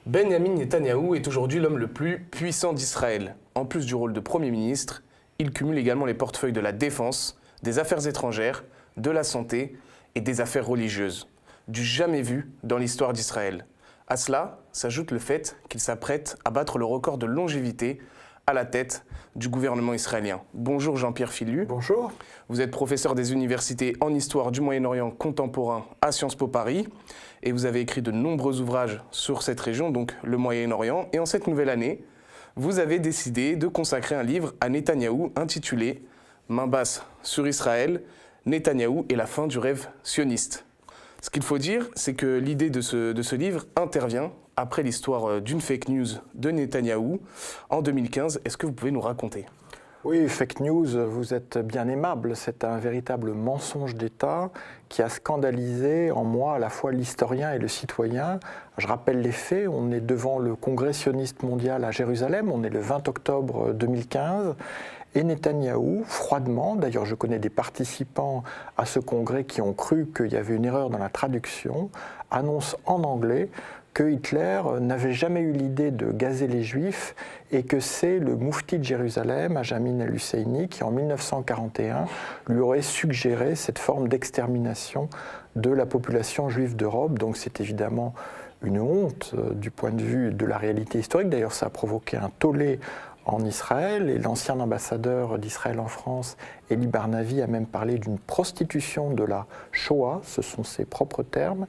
Benyamin Netanyahou est aujourd'hui l'homme le plus puissant d'Israël. En plus du rôle de Premier ministre, il cumule également les portefeuilles de la défense, des affaires étrangères, de la santé et des affaires religieuses. Du jamais vu dans l'histoire d'Israël. À cela s'ajoute le fait qu'il s'apprête à battre le record de longévité à la tête du gouvernement israélien. Bonjour Jean-Pierre Filu. Bonjour. Vous êtes professeur des universités en histoire du Moyen-Orient contemporain à Sciences Po Paris et vous avez écrit de nombreux ouvrages sur cette région, donc le Moyen-Orient. Et en cette nouvelle année, vous avez décidé de consacrer un livre à Netanyahou intitulé « Main basse sur Israël, Netanyahou et la fin du rêve sioniste ». Ce qu'il faut dire, c'est que l'idée de ce livre intervient après l'histoire d'une fake news de Netanyahou en 2015. Est-ce que vous pouvez nous raconter ? Oui, fake news, vous êtes bien aimable. C'est un véritable mensonge d'État qui a scandalisé en moi à la fois l'historien et le citoyen. Je rappelle les faits, on est devant le Congrès sioniste mondial à Jérusalem, on est le 20 octobre 2015, et Netanyahou, froidement, d'ailleurs je connais des participants à ce congrès qui ont cru qu'il y avait une erreur dans la traduction, annonce en anglais que Hitler n'avait jamais eu l'idée de gazer les Juifs et que c'est le moufti de Jérusalem, Ajamin al-Husseini, qui en 1941 lui aurait suggéré cette forme d'extermination de la population juive d'Europe. Donc c'est évidemment une honte du point de vue de la réalité historique. D'ailleurs, ça a provoqué un tollé en Israël, et l'ancien ambassadeur d'Israël en France, Eli Barnavi, a même parlé d'une prostitution de la Shoah, ce sont ses propres termes,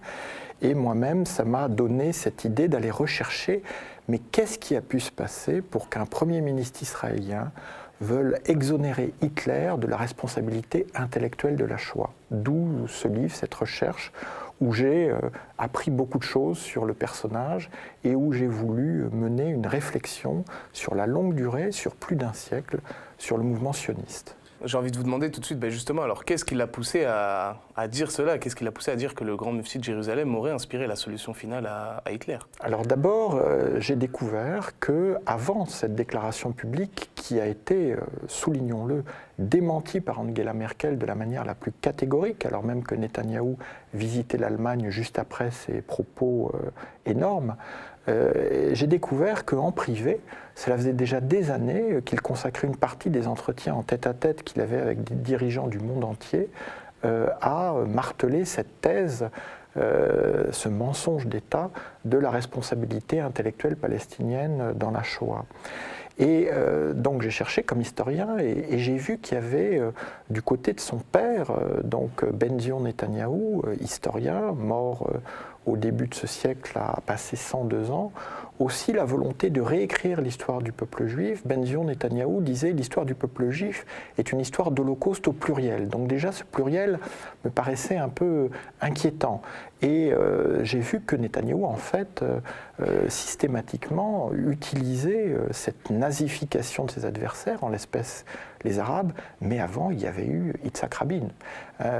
et moi-même, ça m'a donné cette idée d'aller rechercher, mais qu'est-ce qui a pu se passer pour qu'un Premier ministre israélien veuille exonérer Hitler de la responsabilité intellectuelle de la Shoah. D'où ce livre, cette recherche, où j'ai appris beaucoup de choses sur le personnage et où j'ai voulu mener une réflexion sur la longue durée, sur plus d'un siècle, sur le mouvement sioniste. J'ai envie de vous demander tout de suite, justement, alors qu'est-ce qui l'a poussé à dire cela ? Qu'est-ce qui l'a poussé à dire que le grand mufti de Jérusalem aurait inspiré la solution finale à Hitler ? Alors d'abord, j'ai découvert qu'avant cette déclaration publique, qui a été, soulignons-le, démentie par Angela Merkel de la manière la plus catégorique, alors même que Netanyahou visitait l'Allemagne juste après ses propos énormes, j'ai découvert qu'en privé, cela faisait déjà des années qu'il consacrait une partie des entretiens en tête-à-tête qu'il avait avec des dirigeants du monde entier à marteler cette thèse, ce mensonge d'État de la responsabilité intellectuelle palestinienne dans la Shoah. Et donc j'ai cherché comme historien et j'ai vu qu'il y avait du côté de son père, donc Ben-Zion Netanyahou, historien, mort au début de ce siècle, a passé 102 ans, aussi la volonté de réécrire l'histoire du peuple juif. Ben-Zion Netanyahou disait « l'histoire du peuple juif est une histoire d'holocauste au pluriel ». Donc déjà ce pluriel me paraissait un peu inquiétant. Et j'ai vu que Netanyahou, en fait, systématiquement utilisait cette nazification de ses adversaires, en l'espèce les Arabes, mais avant il y avait eu Yitzhak Rabin,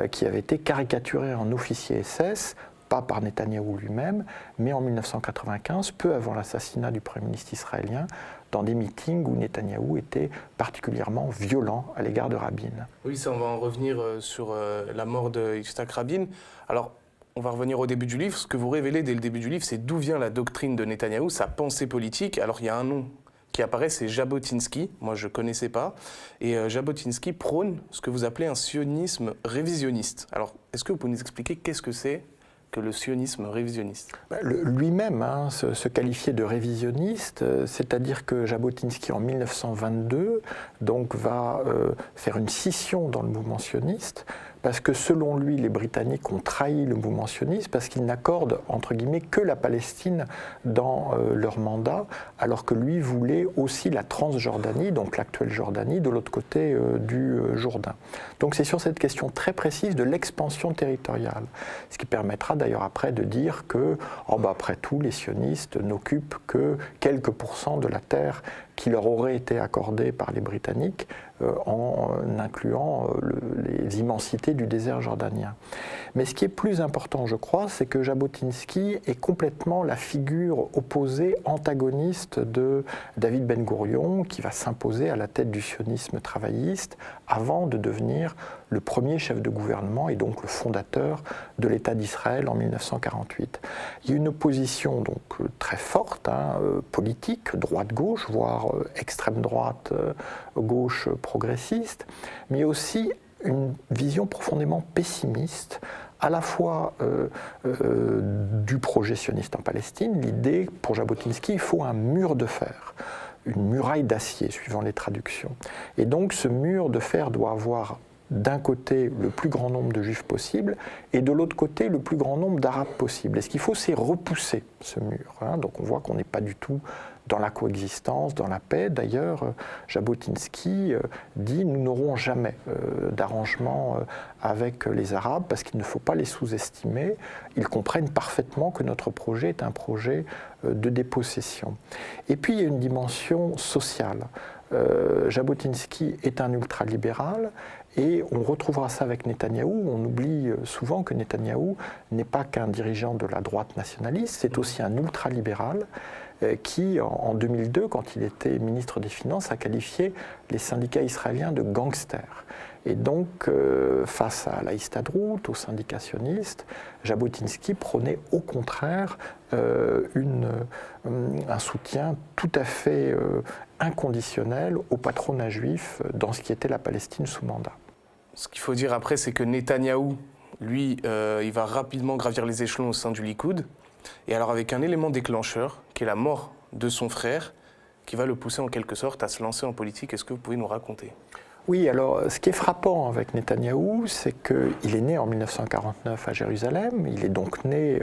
qui avait été caricaturé en officier SS, pas par Netanyahou lui-même, mais en 1995, peu avant l'assassinat du Premier ministre israélien, dans des meetings où Netanyahou était particulièrement violent à l'égard de Rabin. Oui, ça, on va en revenir sur la mort de Yitzhak Rabin. Alors, on va revenir au début du livre. Ce que vous révélez dès le début du livre, c'est d'où vient la doctrine de Netanyahou, sa pensée politique. Alors, il y a un nom qui apparaît, c'est Jabotinsky. Moi, je ne connaissais pas. Et Jabotinsky prône ce que vous appelez un sionisme révisionniste. Alors, est-ce que vous pouvez nous expliquer qu'est-ce que c'est que le sionisme révisionniste? Lui-même se qualifiait de révisionniste, c'est-à-dire que Jabotinsky en 1922 donc, va faire une scission dans le mouvement sioniste, parce que selon lui, les Britanniques ont trahi le mouvement sioniste parce qu'ils n'accordent, entre guillemets, que la Palestine dans leur mandat, alors que lui voulait aussi la Transjordanie, donc l'actuelle Jordanie, de l'autre côté du Jourdain. Donc c'est sur cette question très précise de l'expansion territoriale, ce qui permettra d'ailleurs après de dire que, après tout, les sionistes n'occupent que quelques pourcents de la terre qui leur aurait été accordée par les Britanniques, en incluant les immensités du désert jordanien. Mais ce qui est plus important, je crois, c'est que Jabotinsky est complètement la figure opposée, antagoniste de David Ben Gourion, qui va s'imposer à la tête du sionisme travailliste avant de devenir le premier chef de gouvernement et donc le fondateur de l'État d'Israël en 1948. Il y a une opposition donc très forte, politique, droite-gauche, voire extrême droite, gauche progressiste, mais aussi une vision profondément pessimiste à la fois du projet sioniste en Palestine. L'idée, pour Jabotinsky, il faut un mur de fer, une muraille d'acier, suivant les traductions. Et donc ce mur de fer doit avoir d'un côté le plus grand nombre de juifs possible et de l'autre côté le plus grand nombre d'arabes possible. Et ce qu'il faut, c'est repousser ce mur. Donc on voit qu'on n'est pas du tout dans la coexistence, dans la paix. D'ailleurs, Jabotinsky dit « nous n'aurons jamais d'arrangement avec les Arabes parce qu'il ne faut pas les sous-estimer. Ils comprennent parfaitement que notre projet est un projet de dépossession. » Et puis il y a une dimension sociale. Jabotinsky est un ultralibéral et on retrouvera ça avec Netanyahou. On oublie souvent que Netanyahou n'est pas qu'un dirigeant de la droite nationaliste, c'est aussi un ultralibéral qui, en 2002, quand il était ministre des Finances, a qualifié les syndicats israéliens de gangsters. Et donc, face à la Histadrout, aux syndicats sionistes, Jabotinsky prônait au contraire un soutien tout à fait inconditionnel au patronat juif dans ce qui était la Palestine sous mandat. Ce qu'il faut dire après, c'est que Netanyahou, lui, il va rapidement gravir les échelons au sein du Likoud. Et alors avec un élément déclencheur, qui est la mort de son frère, qui va le pousser en quelque sorte à se lancer en politique. Est-ce que vous pouvez nous raconter ? Oui, alors ce qui est frappant avec Netanyahou, c'est qu'il est né en 1949 à Jérusalem, il est donc né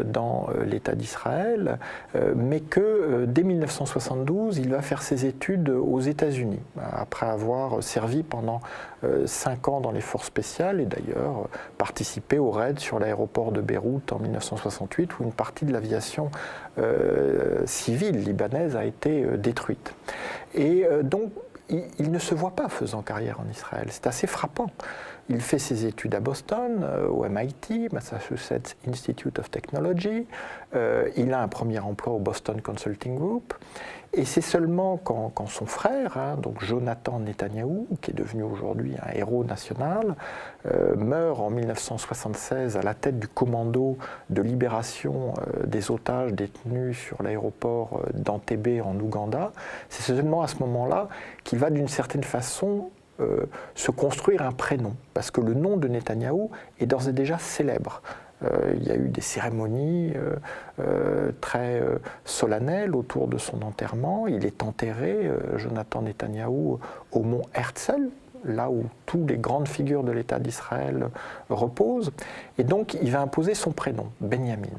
dans l'État d'Israël, mais que dès 1972, il va faire ses études aux États-Unis, après avoir servi pendant 5 ans dans les forces spéciales et d'ailleurs participé aux raids sur l'aéroport de Beyrouth en 1968, où une partie de l'aviation civile libanaise a été détruite. Et donc, il ne se voit pas faisant carrière en Israël. C'est assez frappant. Il fait ses études à Boston, au MIT, Massachusetts Institute of Technology. Il a un premier emploi au Boston Consulting Group. Et c'est seulement quand son frère, donc Jonathan Netanyahou, qui est devenu aujourd'hui un héros national, meurt en 1976 à la tête du commando de libération des otages détenus sur l'aéroport d'Entebbe en Ouganda, c'est seulement à ce moment-là qu'il va d'une certaine façon se construire un prénom, parce que le nom de Netanyahou est d'ores et déjà célèbre. Il y a eu des cérémonies très solennelles autour de son enterrement. Il est enterré, Jonathan Netanyahou, au mont Herzl, là où toutes les grandes figures de l'État d'Israël reposent. Et donc, il va imposer son prénom, Benjamin.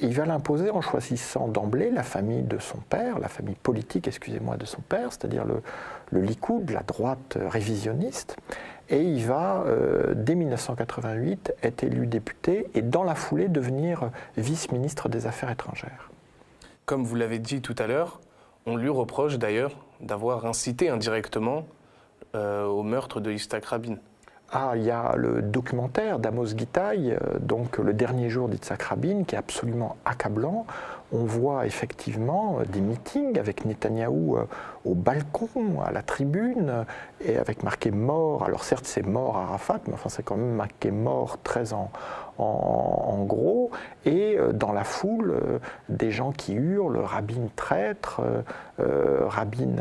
Et il va l'imposer en choisissant d'emblée la famille de son père, la famille politique, excusez-moi, de son père, c'est-à-dire le Likoud, la droite révisionniste. Et il va, dès 1988, être élu député et dans la foulée devenir vice-ministre des Affaires étrangères. Comme vous l'avez dit tout à l'heure, on lui reproche d'ailleurs d'avoir incité indirectement au meurtre de Yitzhak Rabin. Ah, il y a le documentaire d'Amos Gitaï, donc Le dernier jour d'Yitzhak Rabin, qui est absolument accablant. On voit effectivement des meetings avec Netanyahou au balcon, à la tribune, et avec marqué mort. Alors certes, c'est mort à Arafat, mais enfin c'est quand même marqué mort très en gros. Et dans la foule, des gens qui hurlent Rabin traître, Rabin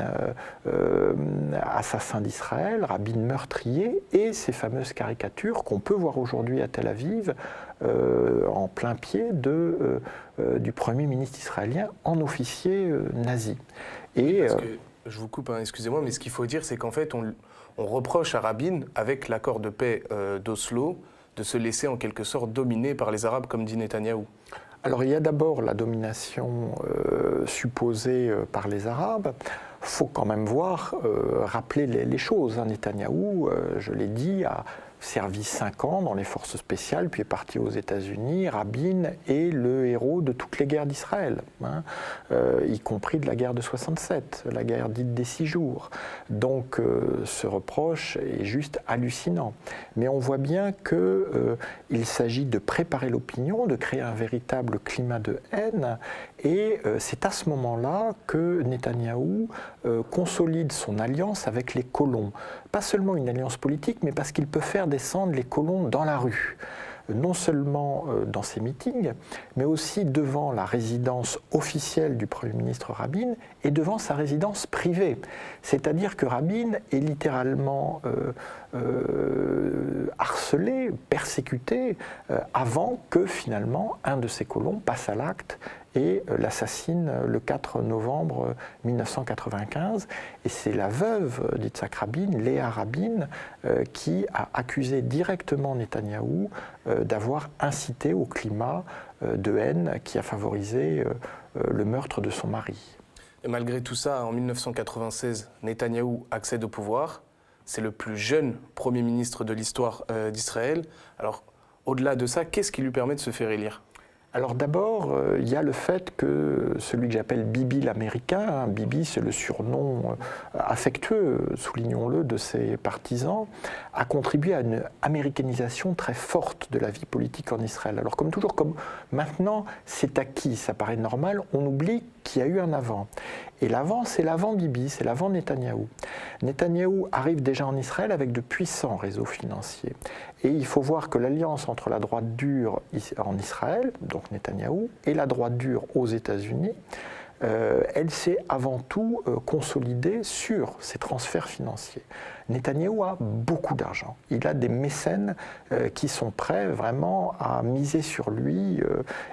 assassin d'Israël, Rabin meurtrier, et ces fameuses caricatures qu'on peut voir aujourd'hui à Tel Aviv, en plein pied du Premier ministre israélien en officier nazi. Et, parce que, je vous coupe, excusez-moi, mais ce qu'il faut dire, c'est qu'en fait, on reproche à Rabin, avec l'accord de paix d'Oslo, de se laisser en quelque sorte dominer par les Arabes, comme dit Netanyahou. Alors il y a d'abord la domination supposée par les Arabes. Il faut quand même rappeler les choses. Netanyahou, je l'ai dit, a servi 5 ans dans les forces spéciales, puis est parti aux États-Unis. Rabin est le héros de toutes les guerres d'Israël, y compris de la guerre de 67, la guerre dite des 6 jours. Donc ce reproche est juste hallucinant. Mais on voit bien qu'il s'agit de préparer l'opinion, de créer un véritable climat de haine Et c'est à ce moment-là que Netanyahou consolide son alliance avec les colons. Pas seulement une alliance politique, mais parce qu'il peut faire descendre les colons dans la rue. Non seulement dans ses meetings, mais aussi devant la résidence officielle du Premier ministre Rabin et devant sa résidence privée. C'est-à-dire que Rabin est littéralement harcelé, persécuté, avant que finalement un de ses colons passe à l'acte et l'assassine le 4 novembre 1995. Et c'est la veuve d'Yitzhak Rabin, Léa Rabin, qui a accusé directement Netanyahou d'avoir incité au climat de haine qui a favorisé le meurtre de son mari. Et malgré tout ça, en 1996, Netanyahou accède au pouvoir. C'est le plus jeune Premier ministre de l'histoire d'Israël. Alors, au-delà de ça, qu'est-ce qui lui permet de se faire élire ? Alors d'abord, il y a le fait que celui que j'appelle Bibi l'Américain, hein, Bibi c'est le surnom affectueux, soulignons-le, de ses partisans, a contribué à une américanisation très forte de la vie politique en Israël. Alors comme toujours, comme maintenant c'est acquis, ça paraît normal, on oublie qu'il y a eu un avant. Et l'avant, c'est l'avant Bibi, c'est l'avant Netanyahou. Netanyahou arrive déjà en Israël avec de puissants réseaux financiers. Et il faut voir que l'alliance entre la droite dure en Israël, donc Netanyahou, et la droite dure aux États-Unis, elle s'est avant tout consolidée sur ces transferts financiers. Netanyahou a beaucoup d'argent. Il a des mécènes qui sont prêts vraiment à miser sur lui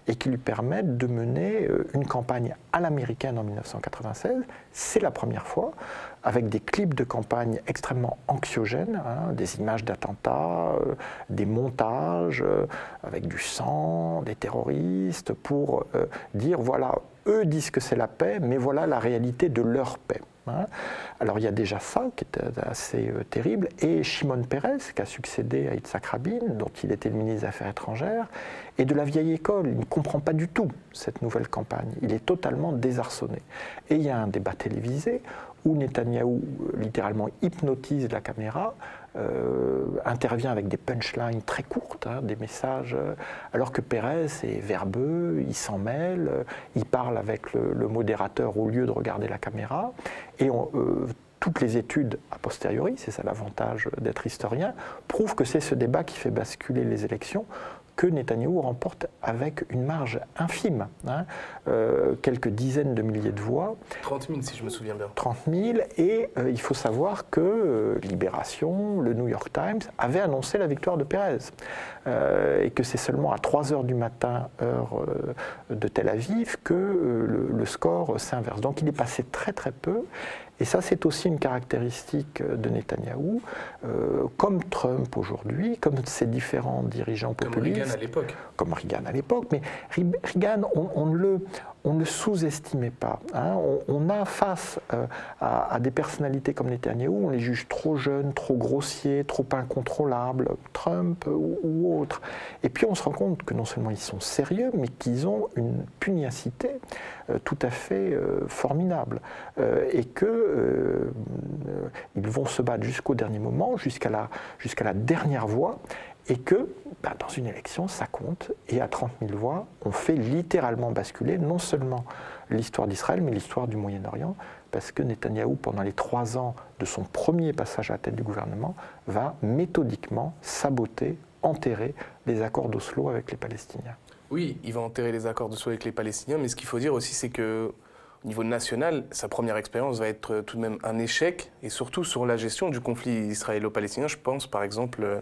et qui lui permettent de mener une campagne à l'américaine en 1996. C'est la première fois, avec des clips de campagne extrêmement anxiogènes, hein, des images d'attentats, des montages avec du sang, des terroristes, pour dire voilà, eux disent que c'est la paix, mais voilà la réalité de leur paix. Hein. Alors il y a déjà ça qui est assez terrible, et Shimon Peres, qui a succédé à Yitzhak Rabin, dont il était le ministre des Affaires étrangères, est de la vieille école, il ne comprend pas du tout cette nouvelle campagne, il est totalement désarçonné. Et il y a un débat télévisé où Netanyahou littéralement hypnotise la caméra, intervient avec des punchlines très courtes, hein, des messages, alors que Peres est verbeux, il s'en mêle, il parle avec le modérateur au lieu de regarder la caméra, et toutes les études a posteriori, c'est ça l'avantage d'être historien, prouvent que c'est ce débat qui fait basculer les élections, que Netanyahou remporte avec une marge infime, hein, quelques dizaines de milliers de voix. 30 000 si je me souviens bien. 30 000, et il faut savoir que Libération, le New York Times, avait annoncé la victoire de Peres, et que c'est seulement à 3 h du matin, heure de Tel Aviv, que le score s'inverse. Donc il est passé très très peu. Et ça, c'est aussi une caractéristique de Netanyahou, comme Trump aujourd'hui, comme ces différents dirigeants populistes. Comme Reagan à l'époque. Comme Reagan à l'époque. Mais Reagan, on ne le sous-estimait pas. Hein. On a face à des personnalités comme Netanyahou, on les juge trop jeunes, trop grossiers, trop incontrôlables, Trump ou autres. Et puis on se rend compte que non seulement ils sont sérieux, mais qu'ils ont une pugnacité tout à fait formidable. Et qu'ils vont se battre jusqu'au dernier moment, jusqu'à la dernière voix, et que dans une élection, ça compte, et à 30 000 voix, on fait littéralement basculer non seulement l'histoire d'Israël, mais l'histoire du Moyen-Orient, parce que Netanyahou, pendant les 3 ans de son premier passage à la tête du gouvernement, va méthodiquement saboter, enterrer les accords d'Oslo avec les Palestiniens. Oui, il va enterrer les accords d'Oslo avec les Palestiniens, mais ce qu'il faut dire aussi, c'est que au niveau national, sa première expérience va être tout de même un échec, et surtout sur la gestion du conflit israélo-palestinien. Je pense par exemple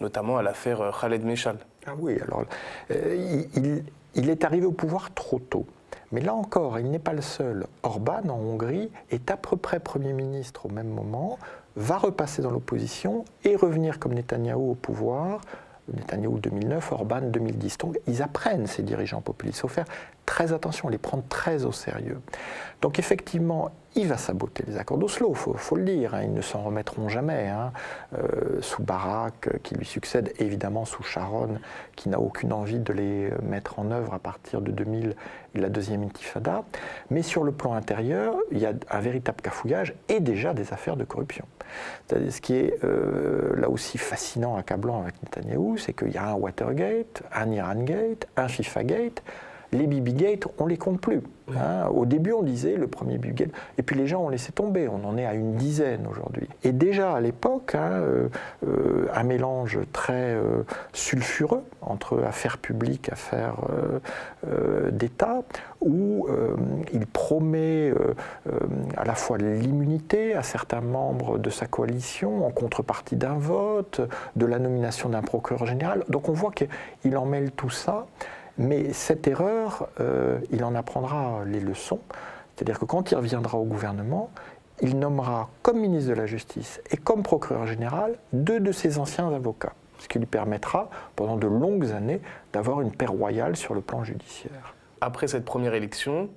notamment à l'affaire Khaled Meshal. Ah oui, alors il est arrivé au pouvoir trop tôt. Mais là encore, il n'est pas le seul. Orban, en Hongrie, est à peu près Premier ministre au même moment, va repasser dans l'opposition et revenir comme Netanyahou au pouvoir. Netanyahou 2009, Orban 2010. Donc ils apprennent, ces dirigeants populistes. Il faut faire très attention, les prendre très au sérieux. Donc effectivement, il va saboter les accords d'Oslo, il faut le dire, hein, ils ne s'en remettront jamais. Hein, sous Barak, qui lui succède, et évidemment sous Sharon, qui n'a aucune envie de les mettre en œuvre à partir de 2000 et la deuxième intifada. Mais sur le plan intérieur, il y a un véritable cafouillage et déjà des affaires de corruption. C'est-à-dire, ce qui est là aussi fascinant, accablant avec Netanyahou, c'est qu'il y a un Watergate, un Irangate, un FIFAgate, les Bibigate, on ne les compte plus. Hein. Au début, on disait le premier Bibigate, et puis les gens ont laissé tomber. On en est à une dizaine aujourd'hui. Et déjà à l'époque, un mélange très sulfureux entre affaires publiques, affaires d'État, où il promet à la fois l'immunité à certains membres de sa coalition en contrepartie d'un vote, de la nomination d'un procureur général. Donc on voit qu'il en mêle tout ça. Mais cette erreur, il en apprendra les leçons. C'est-à-dire que quand il reviendra au gouvernement, il nommera comme ministre de la Justice et comme procureur général 2 de ses anciens avocats, ce qui lui permettra, pendant de longues années, d'avoir une paix royale sur le plan judiciaire. Après cette première élection,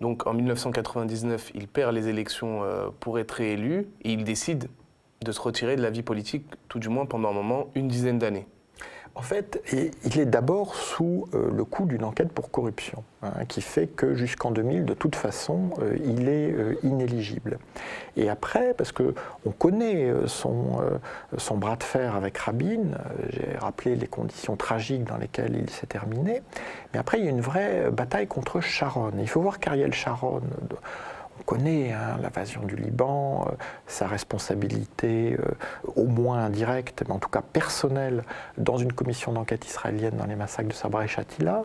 donc en 1999, il perd les élections pour être réélu et il décide de se retirer de la vie politique, tout du moins pendant un moment, une dizaine d'années. En fait, il est d'abord sous le coup d'une enquête pour corruption, qui fait que jusqu'en 2000, de toute façon, il est inéligible. Et après, parce qu'on connaît son bras de fer avec Rabin, j'ai rappelé les conditions tragiques dans lesquelles il s'est terminé, mais après, il y a une vraie bataille contre Sharon. Il faut voir qu'Ariel Sharon... On connaît l'invasion du Liban, sa responsabilité au moins indirecte, mais en tout cas personnelle, dans une commission d'enquête israélienne dans les massacres de Sabra et Shatila.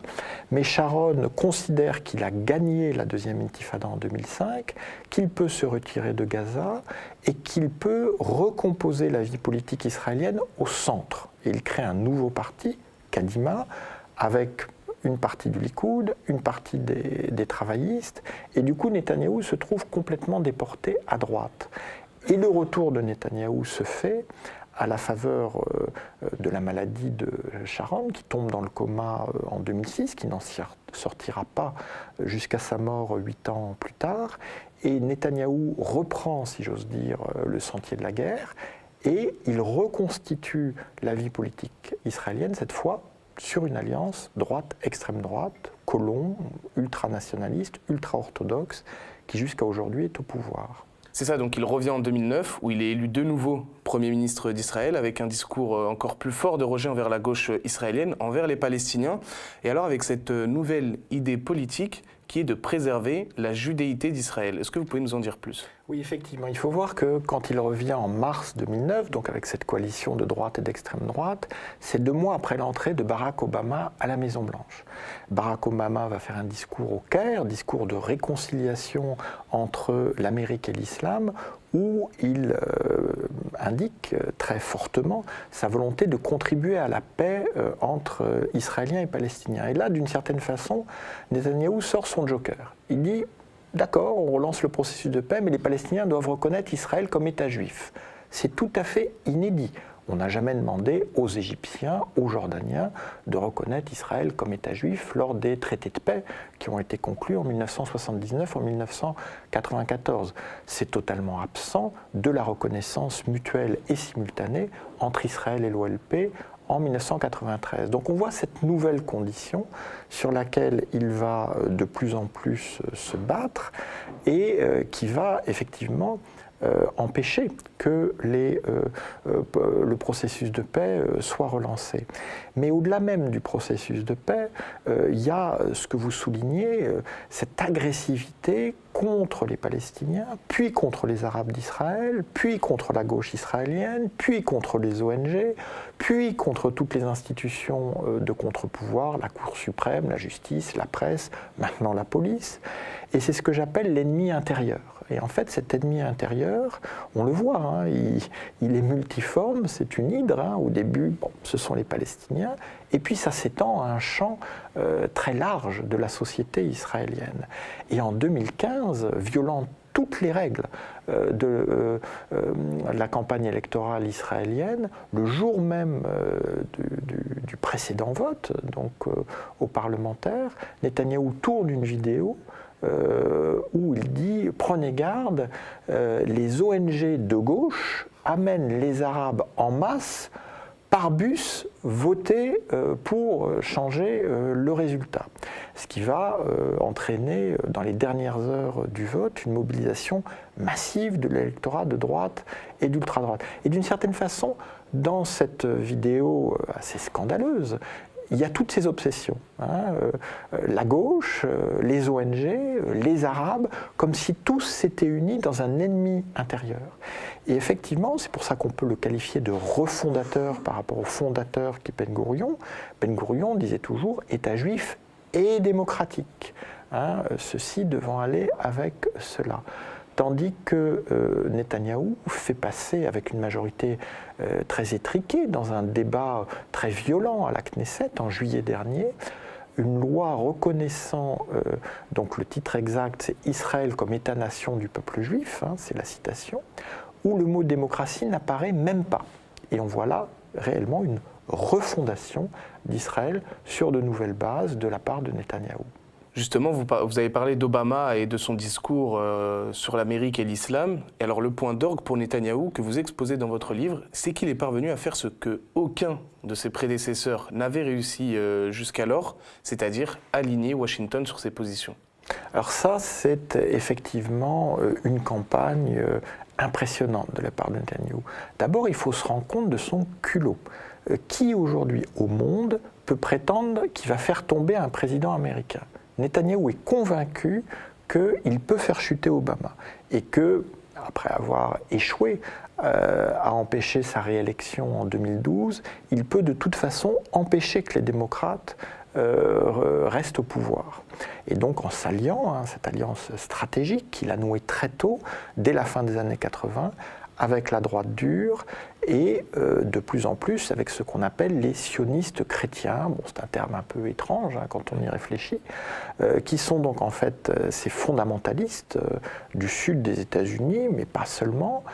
Mais Sharon considère qu'il a gagné la deuxième intifada en 2005, qu'il peut se retirer de Gaza et qu'il peut recomposer la vie politique israélienne au centre. Et il crée un nouveau parti, Kadima, avec une partie du Likoud, une partie des travaillistes, et du coup Netanyahou se trouve complètement déporté à droite. Et le retour de Netanyahou se fait à la faveur de la maladie de Sharon, qui tombe dans le coma en 2006, qui n'en sortira pas jusqu'à sa mort 8 ans plus tard, et Netanyahou reprend, si j'ose dire, le sentier de la guerre, et il reconstitue la vie politique israélienne, cette fois sur une alliance droite-extrême droite, colon, ultranationaliste, ultra-orthodoxe, qui jusqu'à aujourd'hui est au pouvoir. C'est ça, donc il revient en 2009, où il est élu de nouveau Premier ministre d'Israël, avec un discours encore plus fort de rejet envers la gauche israélienne, envers les Palestiniens, et alors avec cette nouvelle idée politique qui est de préserver la judéité d'Israël. Est-ce que vous pouvez nous en dire plus ? Oui, effectivement. Il faut voir que quand il revient en mars 2009, donc avec cette coalition de droite et d'extrême droite, c'est 2 mois après l'entrée de Barack Obama à la Maison-Blanche. Barack Obama va faire un discours au Caire, discours de réconciliation entre l'Amérique et l'islam, où il indique très fortement sa volonté de contribuer à la paix entre Israéliens et Palestiniens. Et là, d'une certaine façon, Netanyahou sort son joker. Il dit « D'accord, on relance le processus de paix, mais les Palestiniens doivent reconnaître Israël comme État juif. » C'est tout à fait inédit. On n'a jamais demandé aux Égyptiens, aux Jordaniens, de reconnaître Israël comme État juif lors des traités de paix qui ont été conclus en 1979, en 1994. C'est totalement absent de la reconnaissance mutuelle et simultanée entre Israël et l'OLP en 1993. Donc on voit cette nouvelle condition sur laquelle il va de plus en plus se battre et qui va effectivement empêcher que le processus de paix soit relancé. Mais au-delà même du processus de paix, il y a ce que vous soulignez, cette agressivité contre les Palestiniens, puis contre les Arabes d'Israël, puis contre la gauche israélienne, puis contre les ONG, puis contre toutes les institutions de contre-pouvoir, la Cour suprême, la justice, la presse, maintenant la police. Et c'est ce que j'appelle l'ennemi intérieur. Et en fait, cet ennemi intérieur, on le voit, hein, il est multiforme, c'est une hydre. Hein. Au début, bon, ce sont les Palestiniens, et puis ça s'étend à un champ très large de la société israélienne. Et en 2015, violant toutes les règles de la campagne électorale israélienne, le jour même du précédent vote, donc aux parlementaires, Netanyahou tourne une vidéo où il dit « Prenez garde, les ONG de gauche amènent les Arabes en masse par bus voter pour changer le résultat ». Ce qui va entraîner dans les dernières heures du vote une mobilisation massive de l'électorat de droite et d'ultra-droite. Et d'une certaine façon, dans cette vidéo assez scandaleuse, il y a toutes ces obsessions, la gauche, les ONG, les Arabes, comme si tous s'étaient unis dans un ennemi intérieur. Et effectivement, c'est pour ça qu'on peut le qualifier de refondateur par rapport au fondateur qui est Ben Gourion. Ben Gourion disait toujours « État juif et démocratique ». Ceci devant aller avec cela. Tandis que Netanyahou fait passer, avec une majorité très étriquée, dans un débat très violent à la Knesset en juillet dernier, une loi reconnaissant, donc le titre exact c'est Israël comme État-nation du peuple juif, c'est la citation, où le mot démocratie n'apparaît même pas. Et on voit là réellement une refondation d'Israël sur de nouvelles bases de la part de Netanyahou. Justement, vous avez parlé d'Obama et de son discours sur l'Amérique et l'islam. Et alors le point d'orgue pour Netanyahou que vous exposez dans votre livre, c'est qu'il est parvenu à faire ce que aucun de ses prédécesseurs n'avait réussi jusqu'alors, c'est-à-dire aligner Washington sur ses positions. Alors ça, c'est effectivement une campagne impressionnante de la part de Netanyahou. D'abord, il faut se rendre compte de son culot. Qui aujourd'hui au monde peut prétendre qu'il va faire tomber un président américain ? Netanyahou est convaincu qu'il peut faire chuter Obama et que, après avoir échoué à empêcher sa réélection en 2012, il peut de toute façon empêcher que les démocrates restent au pouvoir. Et donc en s'alliant, cette alliance stratégique qu'il a nouée très tôt, dès la fin des années 80, avec la droite dure et de plus en plus avec ce qu'on appelle les sionistes chrétiens, bon, c'est un terme un peu étrange quand on y réfléchit, qui sont donc en fait ces fondamentalistes du sud des États-Unis, mais pas seulement,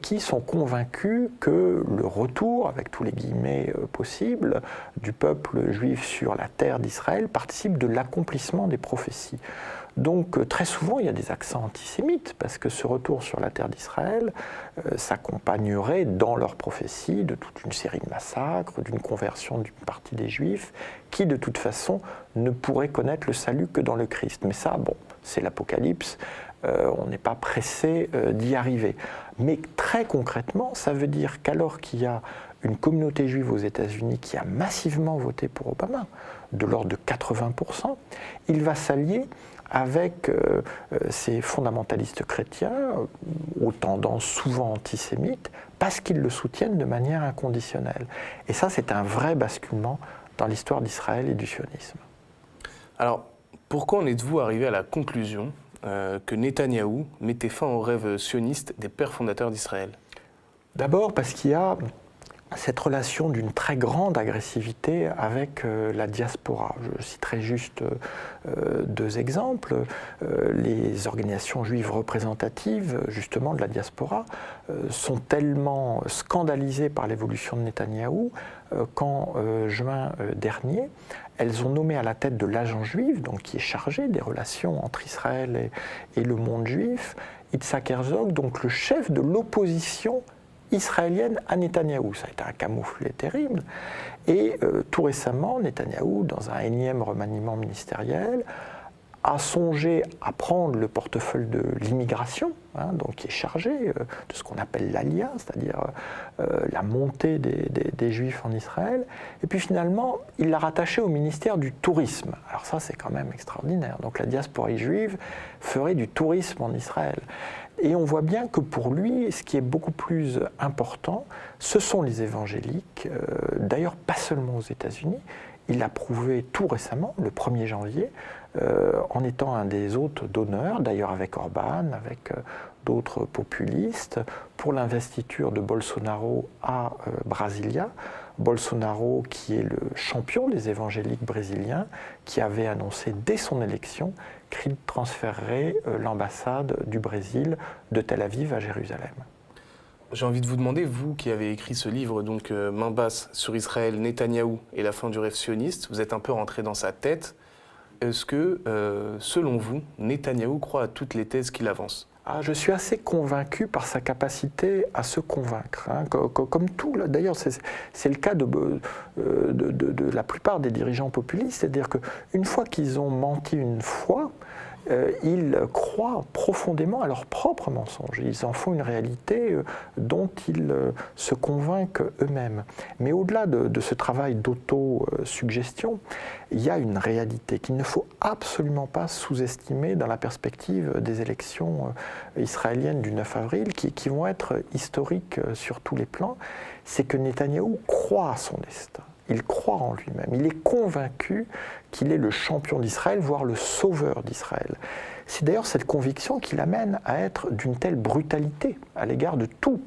qui sont convaincus que le retour, avec tous les guillemets possibles, du peuple juif sur la terre d'Israël participe de l'accomplissement des prophéties. Donc très souvent il y a des accents antisémites parce que ce retour sur la terre d'Israël s'accompagnerait dans leur prophétie de toute une série de massacres, d'une conversion d'une partie des Juifs qui de toute façon ne pourraient connaître le salut que dans le Christ. Mais ça, bon, c'est l'Apocalypse, on n'est pas pressé d'y arriver. Mais très concrètement, ça veut dire qu'alors qu'il y a une communauté juive aux États-Unis qui a massivement voté pour Obama, de l'ordre de 80%, il va s'allier avec ces fondamentalistes chrétiens, aux tendances souvent antisémites, parce qu'ils le soutiennent de manière inconditionnelle. Et ça, c'est un vrai basculement dans l'histoire d'Israël et du sionisme. Alors, pourquoi en êtes-vous arrivé à la conclusion que Netanyahou mettait fin au rêve sioniste des pères fondateurs d'Israël ? D'abord parce qu'il y a cette relation d'une très grande agressivité avec la diaspora. Je citerai juste deux exemples. Les organisations juives représentatives, justement, de la diaspora, sont tellement scandalisées par l'évolution de Netanyahou qu'en juin dernier, elles ont nommé à la tête de l'agent juif, donc qui est chargé des relations entre Israël et le monde juif, Yitzhak Herzog, donc le chef de l'opposition israélienne à Netanyahou. Ça a été un camouflet terrible. Et tout récemment, Netanyahou, dans un énième remaniement ministériel, a songé à prendre le portefeuille de l'immigration, donc qui est chargé de ce qu'on appelle l'Alia, c'est-à-dire la montée des Juifs en Israël. Et puis finalement, il l'a rattaché au ministère du Tourisme. Alors ça, c'est quand même extraordinaire. Donc la diaspora juive ferait du tourisme en Israël. Et on voit bien que pour lui, ce qui est beaucoup plus important, ce sont les évangéliques, d'ailleurs pas seulement aux États-Unis. Il l'a prouvé tout récemment, le 1er janvier, en étant un des hôtes d'honneur, d'ailleurs avec Orban, avec d'autres populistes, pour l'investiture de Bolsonaro à Brasilia. Bolsonaro, qui est le champion des évangéliques brésiliens, qui avait annoncé dès son élection qu'il transférerait l'ambassade du Brésil de Tel Aviv à Jérusalem. J'ai envie de vous demander, vous qui avez écrit ce livre, donc Main basse sur Israël, Netanyahou et la fin du rêve sioniste, vous êtes un peu rentré dans sa tête. Est-ce que, selon vous, Netanyahou croit à toutes les thèses qu'il avance ? Je suis assez convaincu par sa capacité à se convaincre. Comme tout, d'ailleurs, c'est le cas de la plupart des dirigeants populistes, c'est-à-dire qu'une fois qu'ils ont menti une fois, ils croient profondément à leurs propres mensonges. Ils en font une réalité dont ils se convainquent eux-mêmes. Mais au-delà de ce travail d'auto-suggestion, il y a une réalité qu'il ne faut absolument pas sous-estimer dans la perspective des élections israéliennes du 9 avril, qui vont être historiques sur tous les plans. C'est que Netanyahou croit à son destin. Il croit en lui-même. Il est convaincu qu'il est le champion d'Israël, voire le sauveur d'Israël. C'est d'ailleurs cette conviction qui l'amène à être d'une telle brutalité à l'égard de tous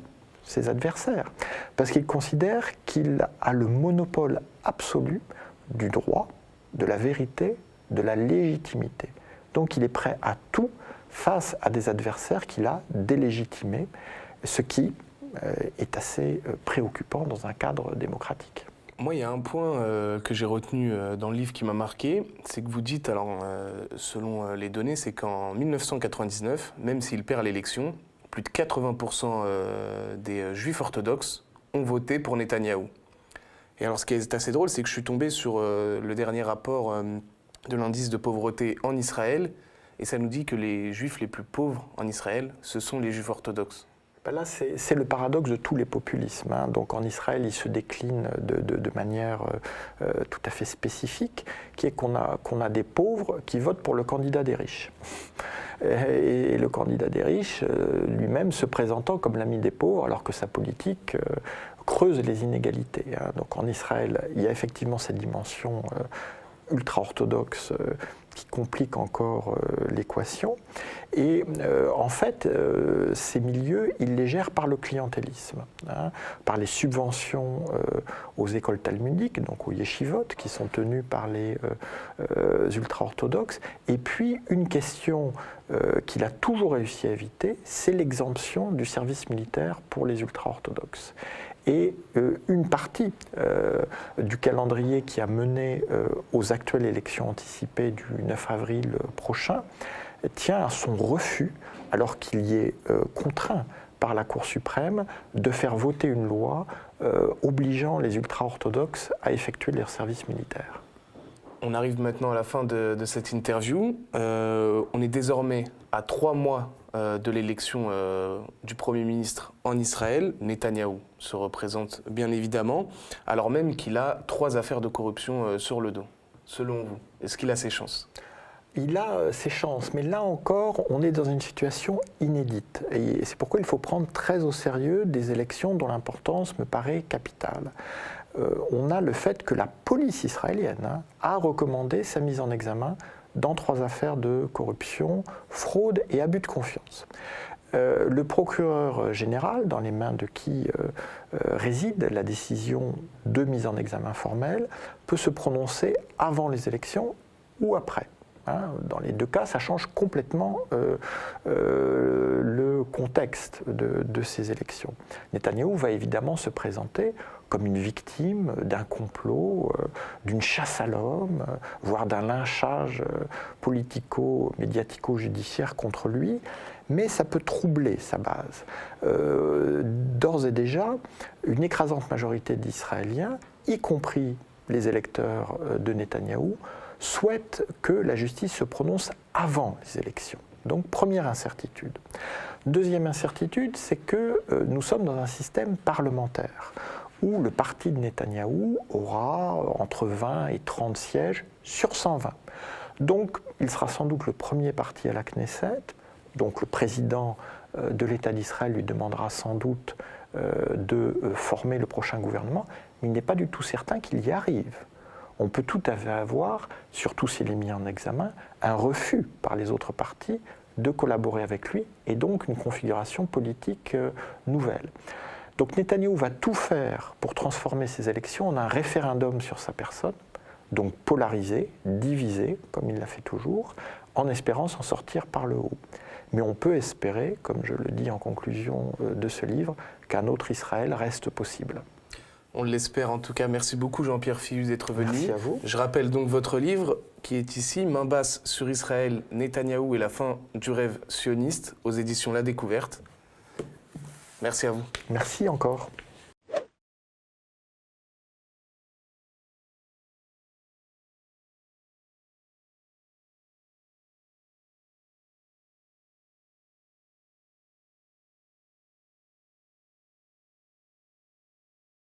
ses adversaires. Parce qu'il considère qu'il a le monopole absolu du droit, de la vérité, de la légitimité. Donc il est prêt à tout face à des adversaires qu'il a délégitimés, ce qui est assez préoccupant dans un cadre démocratique. Moi, il y a un point que j'ai retenu dans le livre qui m'a marqué, c'est que vous dites, alors selon les données, c'est qu'en 1999, même s'il perd l'élection, plus de 80% des juifs orthodoxes ont voté pour Netanyahou. Et alors ce qui est assez drôle, c'est que je suis tombé sur le dernier rapport de l'indice de pauvreté en Israël, et ça nous dit que les juifs les plus pauvres en Israël, ce sont les juifs orthodoxes. Là, c'est le paradoxe de tous les populismes. Donc en Israël, il se décline de manière tout à fait spécifique, qui est qu'on a des pauvres qui votent pour le candidat des riches. Et le candidat des riches, lui-même, se présentant comme l'ami des pauvres, alors que sa politique creuse les inégalités. Donc en Israël, il y a effectivement cette dimension ultra-orthodoxe qui complique encore l'équation. Et en fait, ces milieux, ils les gèrent par le clientélisme, par les subventions aux écoles talmudiques, donc aux yeshivot, qui sont tenues par les ultra-orthodoxes. Et puis, une question qu'il a toujours réussi à éviter, c'est l'exemption du service militaire pour les ultra-orthodoxes. Et une partie du calendrier qui a mené aux actuelles élections anticipées du 9 avril prochain tient à son refus, alors qu'il y est contraint par la Cour suprême, de faire voter une loi obligeant les ultra-orthodoxes à effectuer leur service militaire. On arrive maintenant à la fin de cette interview. On est désormais à 3 mois de l'élection du Premier ministre en Israël. Netanyahou se représente bien évidemment, alors même qu'il a 3 affaires de corruption sur le dos. Selon vous, est-ce qu'il a ses chances ? Il a ses chances, mais là encore, on est dans une situation inédite. Et c'est pourquoi il faut prendre très au sérieux des élections dont l'importance me paraît capitale. On a le fait que la police israélienne a recommandé sa mise en examen dans 3 affaires de corruption, fraude et abus de confiance. Le procureur général, dans les mains de qui réside la décision de mise en examen formelle, peut se prononcer avant les élections ou après. Dans les 2 cas, ça change complètement le contexte de ces élections. Netanyahou va évidemment se présenter comme une victime d'un complot, d'une chasse à l'homme, voire d'un lynchage politico-médiatico-judiciaire contre lui, mais ça peut troubler sa base. D'ores et déjà, une écrasante majorité d'Israéliens, y compris les électeurs de Netanyahou, souhaitent que la justice se prononce avant les élections. Donc, première incertitude. Deuxième incertitude, c'est que nous sommes dans un système parlementaire où le parti de Netanyahou aura entre 20 et 30 sièges sur 120. Donc, il sera sans doute le premier parti à la Knesset. Donc, le président de l'État d'Israël lui demandera sans doute de former le prochain gouvernement, mais il n'est pas du tout certain qu'il y arrive. On peut tout à fait avoir, surtout s'il est mis en examen, un refus par les autres partis de collaborer avec lui et donc une configuration politique nouvelle. Donc Netanyahou va tout faire pour transformer ces élections en un référendum sur sa personne, donc polarisé, divisé, comme il l'a fait toujours, en espérant s'en sortir par le haut. Mais on peut espérer, comme je le dis en conclusion de ce livre, qu'un autre Israël reste possible. On l'espère en tout cas. Merci beaucoup Jean-Pierre Fillus d'être venu. Merci à vous. Je rappelle donc votre livre qui est ici, Main basse sur Israël, Netanyahou et la fin du rêve sioniste, aux éditions La Découverte. Merci à vous. Merci encore.